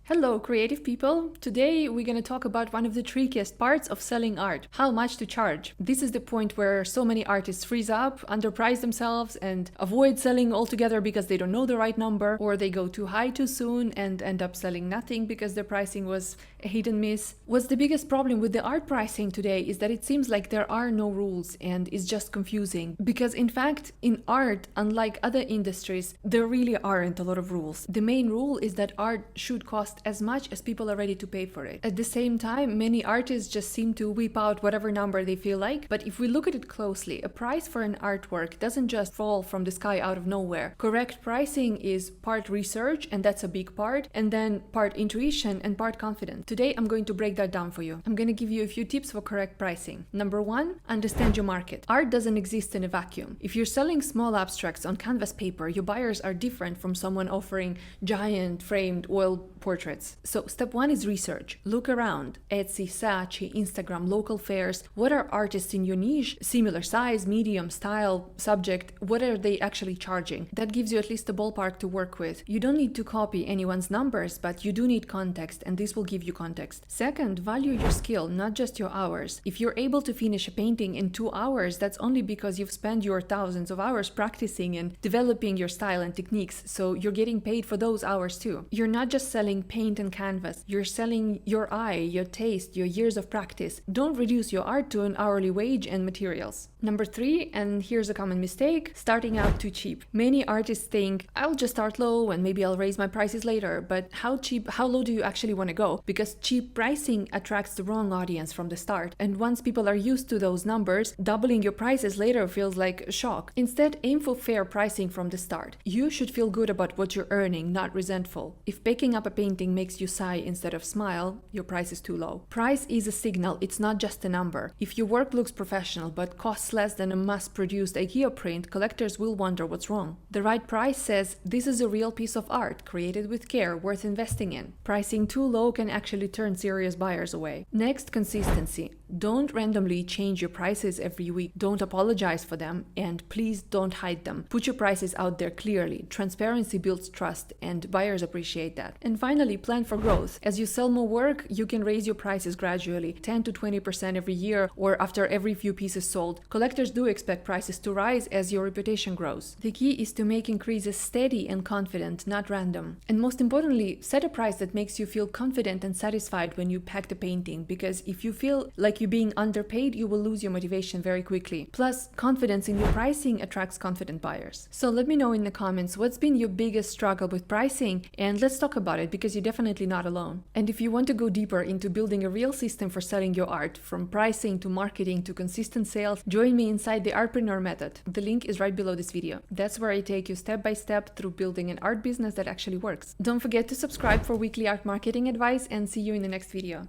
Hello, creative people! Today we're going to talk about one of the trickiest parts of selling art, how much to charge. This is the point where so many artists freeze up, underprice themselves, and avoid selling altogether because they don't know the right number, or they go too high too soon and end up selling nothing because their pricing was a hit and miss. What's the biggest problem with the art pricing today is that it seems like there are no rules and it's just confusing. Because in fact, in art, unlike other industries, there really aren't a lot of rules. The main rule is that art should cost as much as people are ready to pay for it. At the same time, many artists just seem to whip out whatever number they feel like, but if we look at it closely, a price for an artwork doesn't just fall from the sky out of nowhere. Correct pricing is part research, and that's a big part, and then part intuition and part confidence. Today, I'm going to break that down for you. I'm going to give you a few tips for correct pricing. Number one, understand your market. Art doesn't exist in a vacuum. If you're selling small abstracts on canvas paper, your buyers are different from someone offering giant framed oil portraits. So step one is research. Look around. Etsy, Saatchi, Instagram, local fairs. What are artists in your niche? Similar size, medium, style, subject. What are they actually charging? That gives you at least a ballpark to work with. You don't need to copy anyone's numbers, but you do need context, and this will give you context. Second, value your skill, not just your hours. If you're able to finish a painting in 2 hours, that's only because you've spent your thousands of hours practicing and developing your style and techniques, so you're getting paid for those hours too. You're not just selling paint and canvas. You're selling your eye, your taste, your years of practice. Don't reduce your art to an hourly wage and materials. Number three, and here's a common mistake, starting out too cheap. Many artists think, I'll just start low and maybe I'll raise my prices later, but how low do you actually want to go? Because cheap pricing attracts the wrong audience from the start. And once people are used to those numbers, doubling your prices later feels like a shock. Instead, aim for fair pricing from the start. You should feel good about what you're earning, not resentful. If picking up a painting makes you sigh instead of smile, your price is too low. Price is a signal, it's not just a number. If your work looks professional but costs less than a mass-produced IKEA print, collectors will wonder what's wrong. The right price says, this is a real piece of art, created with care, worth investing in. Pricing too low can actually turn serious buyers away. Next, consistency. Don't randomly change your prices every week. Don't apologize for them, and please don't hide them. Put your prices out there clearly. Transparency builds trust, and buyers appreciate that. And finally, plan for growth. As you sell more work, you can raise your prices gradually, 10 to 20% every year or after every few pieces sold. Collectors do expect prices to rise as your reputation grows. The key is to make increases steady and confident, not random. And most importantly, set a price that makes you feel confident and satisfied when you pack the painting, because if you feel like you're being underpaid, you will lose your motivation very quickly. Plus, confidence in your pricing attracts confident buyers. So let me know in the comments what's been your biggest struggle with pricing, and let's talk about it because you're definitely not alone. And if you want to go deeper into building a real system for selling your art, from pricing to marketing to consistent sales, join me inside the Artpreneur Method. The link is right below this video. That's where I take you step by step through building an art business that actually works. Don't forget to subscribe for weekly art marketing advice, and see you in the next video.